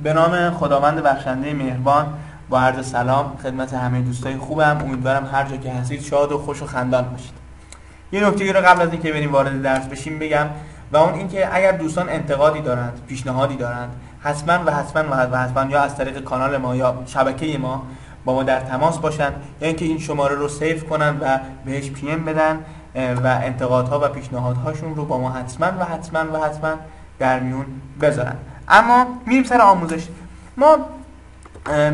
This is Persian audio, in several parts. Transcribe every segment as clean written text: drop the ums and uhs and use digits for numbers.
به نام خداوند بخشنده مهربان، با عرض سلام خدمت همه دوستای خوبم. امیدوارم هر جا که هستید شاد و خوش و خندان باشید. یه نکته رو قبل از اینکه بریم وارد درس بشیم بگم، و اون اینکه اگر دوستان انتقادی دارند، پیشنهادی دارند، حتما یا از طریق کانال ما یا شبکه ما با ما در تماس باشند، یا اینکه این شماره رو سیو کنن و بهش پی ام بدن و انتقادها و پیشنهادهاشون رو با ما حتما در میون بذارن. اما میریم سر آموزش. ما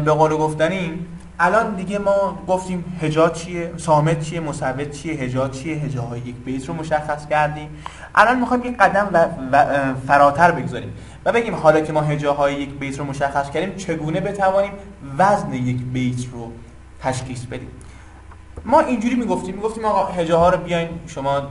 به قول گفتنی الان دیگه ما گفتیم هجا چیه، صامت چیه، مثبت چیه، هجا چیه، هجاهای یک بیت رو مشخص کردیم. الان میخوایم یک قدم فراتر بگذاریم و بگیم حالا که ما هجاهای یک بیت رو مشخص کردیم چگونه بتوانیم وزن یک بیت رو تشخیص بدیم. ما اینجوری میگفتیم آقا هجاها رو بیاین شما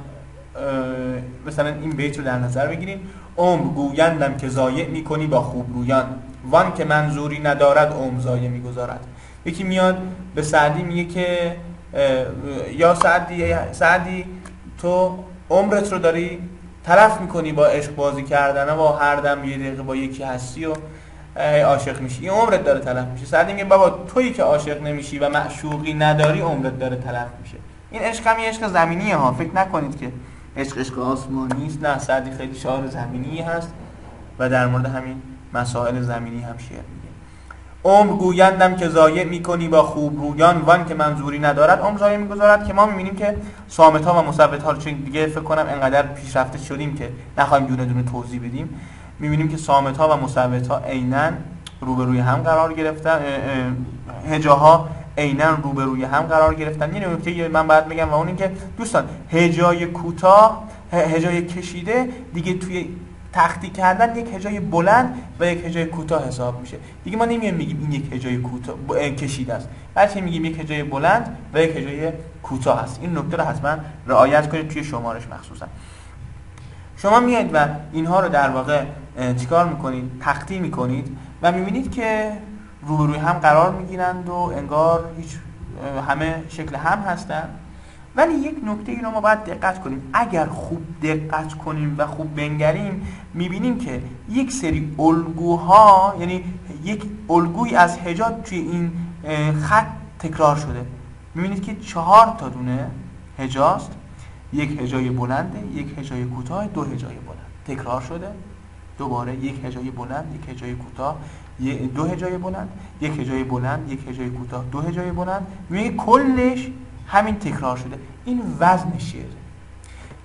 مثلا این بیت رو در نظر بگیریم: عمر گویندم که ضایع میکنی با خوب رویان، وان که منظوری ندارد عمر ضایع میگذارد. یکی میاد به سعدی میگه که یا سعدی تو عمرت رو داری تلف میکنی با عشق بازی کردن و هر دم یه دقیقه با یکی هستی و عاشق میشی، این عمرت داره تلف میشه. سعدی میگه بابا تویی که عاشق نمیشی و معشوقی نداری عمرت داره تلف میشه. این عشق هم یه عشق زمینیه ها، فکر نکنید که عشق آسمانی است. نه، سعدی خیلی شاعر زمینی هست و در مورد همین مسائل زمینی هم شعر میگه. عمر گویندم که ضایع میکنی با خوب رویان، وان که منظوری ندارد عمر ضایع میگذارد. که ما میبینیم که صامت ها و مثبت ها رو، چون دیگه فکر کنم انقدر پیشرفته شدیم که نخوایم دونه دونه توضیح بدیم، میبینیم که صامت ها و مثبت ها عیناً روبروی هم قرار گرفتن، هجاها عیناً روبروی هم قرار گرفتن. یه نکته من باید بگم و اون این که دوستان هجای کوتاه، هجای کشیده دیگه توی تختی کردن یک هجای بلند و یک هجای کوتاه حساب میشه. دیگه ما نمیایم میگیم این یک هجای کوتاه کشیده است، بلکه میگیم یک هجای بلند و یک هجای کوتاه است. این نکته رو حتما رعایت کنید توی شمارش. مخصوصا شما میایید و اینها رو در واقع چیکار میکنید؟ تختی میکنید و میبینید که روبروی هم قرار میگیرند و انگار هیچ همه شکل هم هستند. ولی یک نکته اینو ما باید دقت کنیم. اگر خوب دقت کنیم و خوب بنگریم میبینیم که یک سری الگوها، یعنی یک الگوی از هجا توی این خط تکرار شده. میبینید که 4 تا دونه هجاست، یک هجای بلنده، یک هجای کوتاه، 2 هجای بلند تکرار شده. دوباره یک هجای بلند، یک هجای کوتاه، 2 هجای بلند، یک هجای بلند، یک هجای کوتاه، 2 هجای بلند. میبینید کلش همین تکرار شده. این وزن شعره.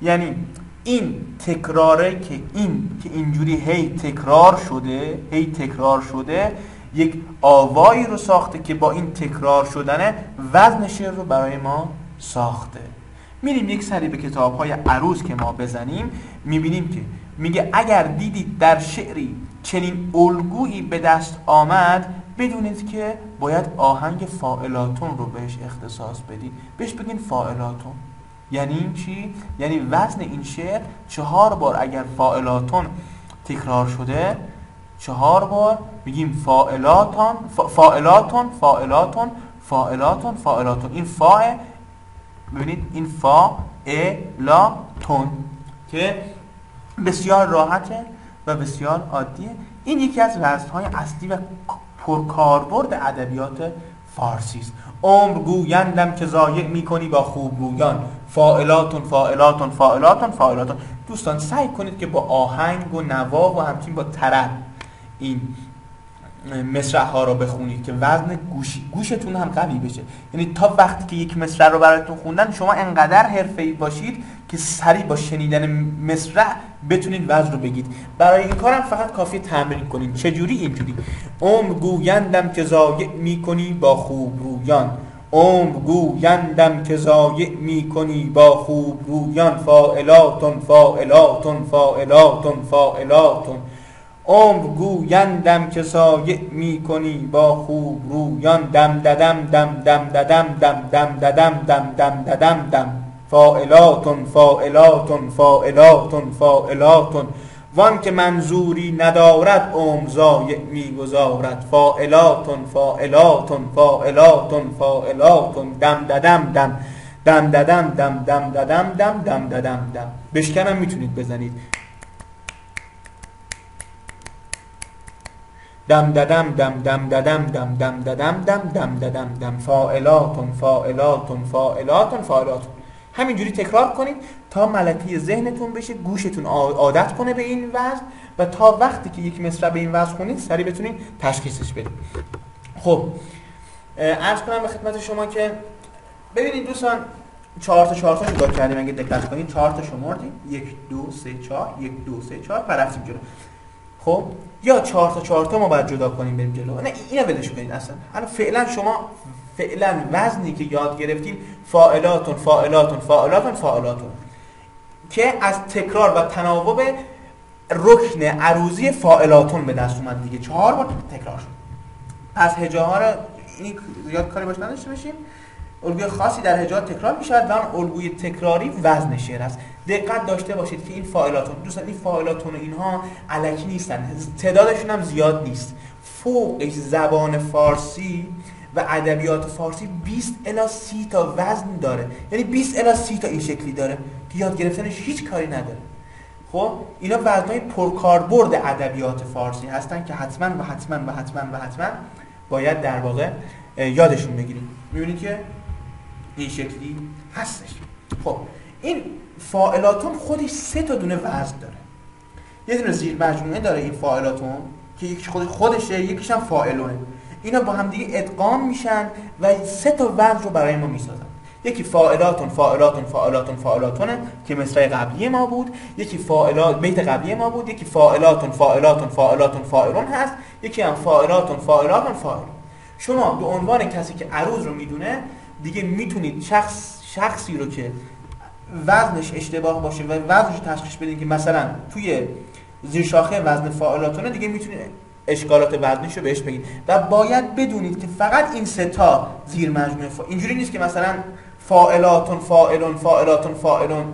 یعنی این تکراره که اینجوری هی تکرار شده یک آوایی رو ساخته که با این تکرار شدن وزن شعر رو برای ما ساخته. میریم یک سری به کتاب‌های عروض که ما بزنیم، میبینیم که میگه اگر دیدید در شعری چنین الگویی به دست آمد، بدونید که باید آهنگ فاعلاتون رو بهش اختصاص بدید. بهش بگین فاعلاتون. یعنی این چی؟ یعنی وزن این شعر 4 بار اگر فاعلاتون تکرار شده، 4 بار میگیم فاعلاتون. این فاء، ببینید این فاعلاتون که بسیار راحته و بسیار عادیه. این یکی از وزن‌های اصلی و پرکاربرد ادبیات فارسی است. عمر گویندم که ضایع میکنی با خوب رویان، فاعلاتون. دوستان سعی کنید که با آهنگ و نوا و همچنین با طرب این مصرع ها رو بخونید که وزن گوشتون هم قوی بشه. یعنی تا وقتی که یک مصرع رو براتون خوندن شما انقدر حرفه‌ای باشید که سریع با شنیدن مصرع بتونید وزن رو بگید. برای این کارم فقط کافیه تمرین کنید. چجوری؟ اینجوری: عمر گویندم که ضایع میکنی با خوب رویان، عمر گویندم که ضایع میکنی با خوب رویان، فاعلاتون. عمر گویندم که ضایع میکنی با خوب رویان، دم فاعلاتون. وان که منظوری ندارد عمر ضایع میگذارد، فاعلاتون. دم. بشکنم میتونید بزنید. دم ددم دم دم ددم دم دم ددم دم دم ددم دم فاعلاتون فاعلاتون فاعلاتون فاعلاتون. همینجوری تکرار کنید تا ملکه ذهنتون بشه، گوشتون عادت کنه به این وزن و تا وقتی که یک مصرع به این وزن خونید سریع بتونید تشخیصش بدید. خب عرض کنم به خدمت شما که ببینید دوستان 4 تا نگاه کردیم. اگه دقت کنید 4 تا شمردیم 1 2 3 4 1 2 3 4 و رفتیم جلو. خب یا 4 تا ما باید جدا کنیم بریم جلو. نه اینو ولش کنید اصلا. الان فعلا شما وزنی که یاد گرفتیم فاعلاتون فاعلاتون فاعلاتون فاعلاتون که از تکرار و تناوب رکن عروضی فاعلاتون به دست اومد دیگه. 4 بار تکرار شد. پس هجاها رو این زیاد کاری باش نداشته باشیم. الگوی خاصی در هجا تکرار می شود و اون الگوی تکراری وزن شعر است. دقت داشته باشید که این فاعلاتون دوستان، این فاعلاتون اینها الکی نیستن، تعدادشون هم زیاد نیست. فوقش زبان فارسی و ادبیات فارسی 20 الی 30 تا وزن داره، یعنی 20 الی 30 تا این شکلی داره که یاد گرفتنش هیچ کاری نداره. خب اینا وزنهای پرکاربرد ادبیات فارسی هستن که حتما و حتما و حتما و حتما باید در واقع یادشون بگیریم. می‌بینید که این شکلی هستش. خب این فاعلاتون خودش 3 تا دونه وزن داره. یه دونه زیر مجموعه داره این فاعلاتون که یکیش خودشه، یکیش هم فاعلونه. اینا با هم دیگه ادغام میشن و 3 تا وزن رو برای ما میسازن. یکی فاعلاتون فاعلاتون فاعلاتون فاعلاتونه که مصرع قبلی ما بود، یکی فاعلات بیت قبلی ما بود، یکی فاعلاتون فاعلاتون فاعلاتون فاعلون هست، یکی هم فاعلاتون فاعلاتون فاعلون. شما به عنوان کسی که عروض رو میدونه دیگه میتونید شخصی رو که وزنش اشتباه باشه و وزنش رو تشخیص بدین که مثلا توی زیر شاخه وزن فاعلاتونه، دیگه میتونید اشکالات وزنش رو بهش بگید و باید بدونید که فقط این 3 تا زیر مجموعه اینجوری نیست که مثلا فاعلاتون فاعلون فاعلاتون فاعلون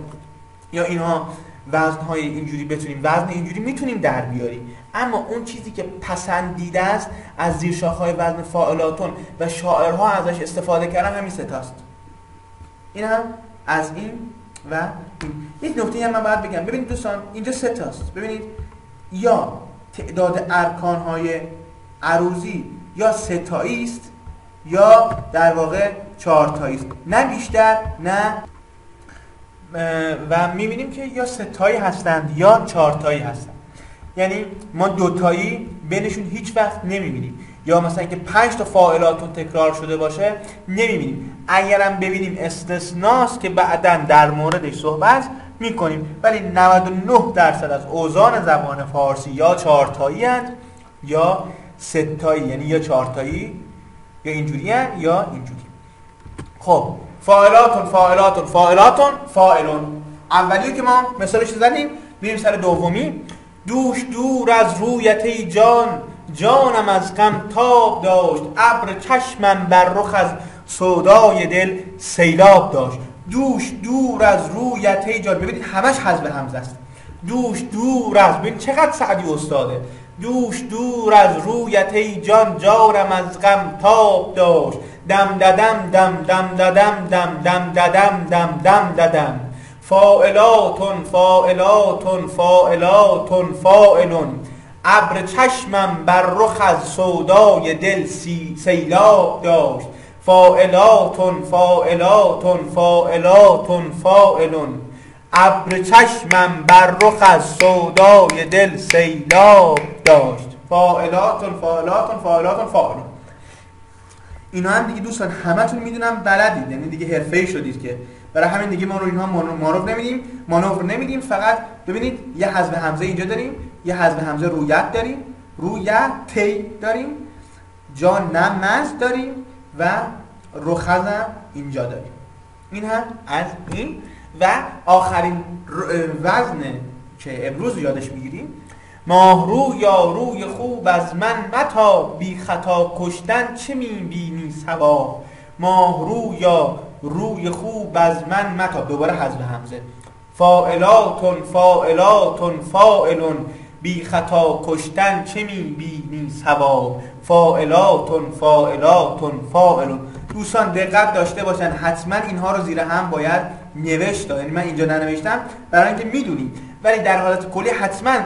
یا اینها وزن‌های اینجوری بتونیم، وزن اینجوری میتونیم در بیاریم، اما اون چیزی که پسندیده است از زیر شاخه‌های وزن فاعلاتون و شاعرها ازش استفاده کردن همین 3 تاست. این هم از این و این. یک نکته هم من باید بگم، ببینید دوستان اینجا 3 تاست. ببینید یا تعداد ارکان‌های عروضی یا 3 تایی است یا در واقع 4 تایی است، نه بیشتر نه، و می‌بینیم که یا 3 تایی هستند یا 4 تایی هستند. یعنی ما 2 تایی بینشون هیچ وقت نمی‌بینیم، یا مثلا که 5 تا فاعلاتون تکرار شده باشه نمی‌بینیم. اگرم ببینیم استثناست که بعداً در موردش صحبت می‌کنیم، ولی 99% از اوزان زبان فارسی یا 4 تایی هستند یا 3 تایی، یعنی یا 4 تایی یا اینجوری هستند یا اینجوری. خب فاعلاتون فاعلاتون فاعلاتون فاعلون، اولیو که ما مثالش زدیم، میریم سر دومی. دوش دور از رویت ای جان، جانم از غم تاب داشت، ابر چشمم بر رخ از سودای دل سیلاب داشت. دوش دور از رویت ای جان، ببینید همش حذف همزه است. دوش دور از، ببین چقدر سعدی استاده. دوش دور از رویت ای جان، جانم از غم تاب داشت، دم ددم دم دم ددم دم دم ددم دم دم ددم. فاعلاتون فاعلاتون فاعلاتون فاعلون، ابر چشمم بر رخ از سودای دل سیلاب داشت. فاعلاتون فاعلاتون فاعلاتون فاعلون، ابر چشمم بر رخ از سودای دل سیلاب داشت. فاعلاتون فاعلاتون فاعلاتون فاعلون. اینا هم دیگه دوستان همتون میدونم بلدید، یعنی دیگه حرفه‌ای شدید که برای همین دیگه ما رو اینها مانور نمیدیم. فقط ببینید یه حذف همزه اینجا داریم، یه حذف همزه رویت داریم، رویت تی داریم، جا نمز داریم و رخزم اینجا داریم. این هم از این. و آخرین وزن که امروز یادش میگیریم، ماهرو یا روی خوب از من متا، بی خطا کشتن چه میبینی ثواب. ماهرو یا روی خوب از من متا، دوباره حذف همزه. فاعلاتون فاعلاتون فاعلون، بی خطا کشتن چه میبینی ثواب. فاعلاتون فاعلاتون فاعلون. دوستان دقت داشته باشن، حتما اینها رو زیر هم باید نوشت، یعنی من اینجا ننوشتم برای اینکه میدونیم، ولی در حالت کلی حتما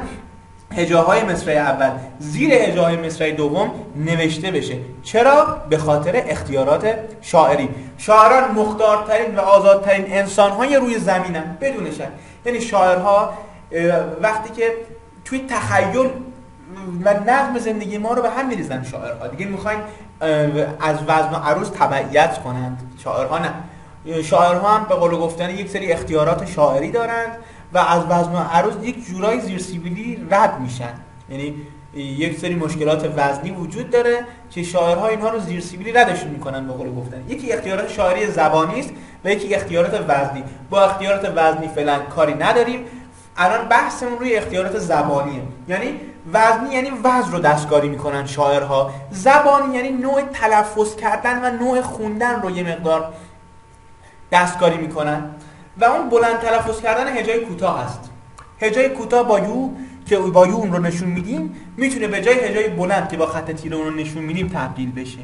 هجاهای مصرع اول زیر هجاهای مصرع دوم نوشته بشه. چرا؟ به خاطر اختیارات شاعری. شاعران مختارترین و آزادترین انسانهای روی زمینن بدون شک. یعنی شاعرها وقتی که توی تخیل و نظم زندگی ما رو به هم میریزن شاعرها. دیگه میخواین از وزن و عروض تبعیت کنند، شاعرها نه. شاعرها هم به قول گفتن یک سری اختیارات شاعری دارند و از وزن و عروض یک جورایی زیر سیبیلی رد میشن. یعنی یک سری مشکلات وزنی وجود داره که شاعرها اینها رو زیر سیبیلی ردشون میکنن به قول گفتن. یکی اختیارات شاعری زبانی است و یکی اختیارات وزنی. با اختیارات وزنی فعلا کاری نداریم. الان بحثمون روی اختیارات زبانیه. یعنی وزنی یعنی وزن رو دستکاری میکنن شاعرها، زبانی یعنی نوع تلفظ کردن و نوع خوندن رو یه مقدار دستکاری میکنن و اون بلند تلفظ کردن هجای کوتاه هست. هجای کوتاه با یو که با یو اون رو نشون میدیم میتونه به جای هجای بلند که با خط تیره اون رو نشون میدیم تبدیل بشه.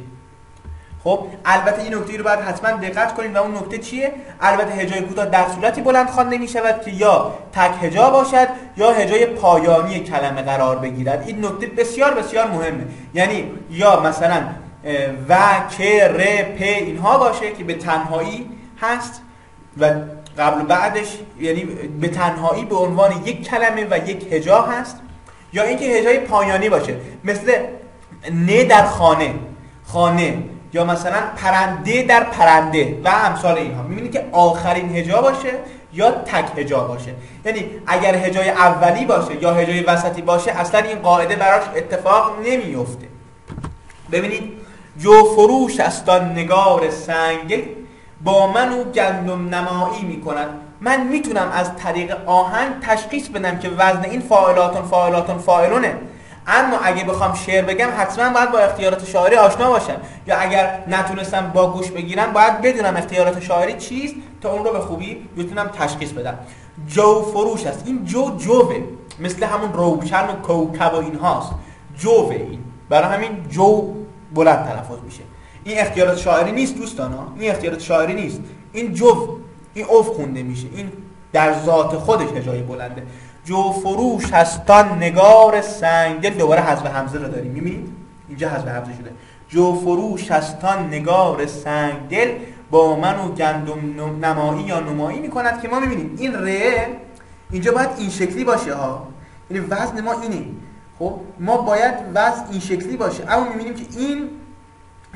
خب البته این نکته رو باید حتما دقت کنید و اون نکته چیه؟ البته هجای کوتاه در صورتی بلند خوانده میشود که یا تک هجا باشد یا هجای پایانی کلمه قرار بگیرد. این نکته بسیار بسیار مهمه. یعنی یا مثلا و که ر پ اینها باشه که به تنهایی هست و قبل و بعدش یعنی به تنهایی به عنوان یک کلمه و یک هجا هست، یا اینکه هجای پایانی باشه مثل نه در خانه، خانه، یا مثلا پرنده در پرنده و امثال اینها. می‌بینید که آخرین هجا باشه یا تک هجا باشه. یعنی اگر هجای اولی باشه یا هجای وسطی باشه اصلا این قاعده براش اتفاق نمیفته. ببینید جو فروش است آن نگار سنگه با من و گندم نمایی میکند. من میتونم از طریق آهنگ تشخیص بدم که وزن این فاعلاتون فاعلاتون فاعلونه، اما اگه بخوام شعر بگم حتما باید با اختیارات شاعری آشنا باشم، یا اگر نتونستم با گوش بگیرم باید بدونم اختیارات شاعری چیست تا اون رو به خوبی بتونم تشخیص بدم. جو فروش است. این جو جوه، مثل همون روشن و کوکب و اینهاست. جوه این، برای همین جو بلند تلفظ میشه. این اختیارات شاعری نیست دوستان ها، این اختیارات شاعری نیست. این جو، این اوف خونده میشه. این در ذات خودش هجای بلنده. جو فروش هستان نگار سنگدل. دوباره حذف همزه رو داریم، میبینید اینجا حذف همزه شده. جو فروش هستان نگار سنگدل با من و گندم نمایی یا نمایی میکند. که ما میبینیم این ر اینجا باید این شکلی باشه ها، یعنی وزن ما اینه. خب ما باید وزن این شکلی باشه، اما میبینیم که این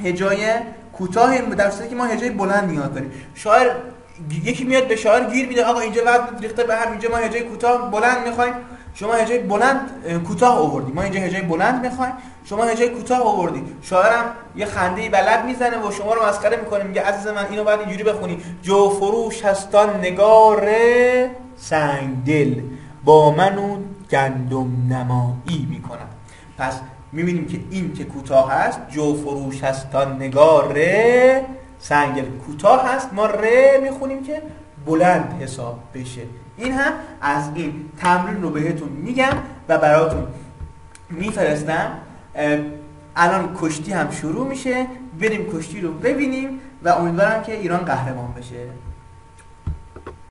هجای کوتاه در صورتی که ما هجای بلند نیاز داریم. شاعر یکی میاد به شاعر گیر میده آقا اینجا وزن ریخته به هم، اینجا ما هجای کوتاه بلند میخوایم، شما هجای بلند کوتاه آوردی، ما اینجا هجای بلند میخوایم، شما هجای کوتاه آوردی. شاعرم یه خنده‌ای به لب میزنه و شما رو مسخره میکنه، میگه عزیز من اینو باید اینجوری بخونی. جو فروش هستان نگار سنگدل با من و گندم نمایی میکنم. پس میبینیم که این که کوتاه هست، جو فروش هستان نگار سنگدل کوتاه هست، ما ر میخونیم که بلند حساب بشه. این هم از این تمرین رو بهتون میگم و براتون میفرستم. الان کشتی هم شروع میشه، بریم کشتی رو ببینیم و امیدوارم که ایران قهرمان بشه.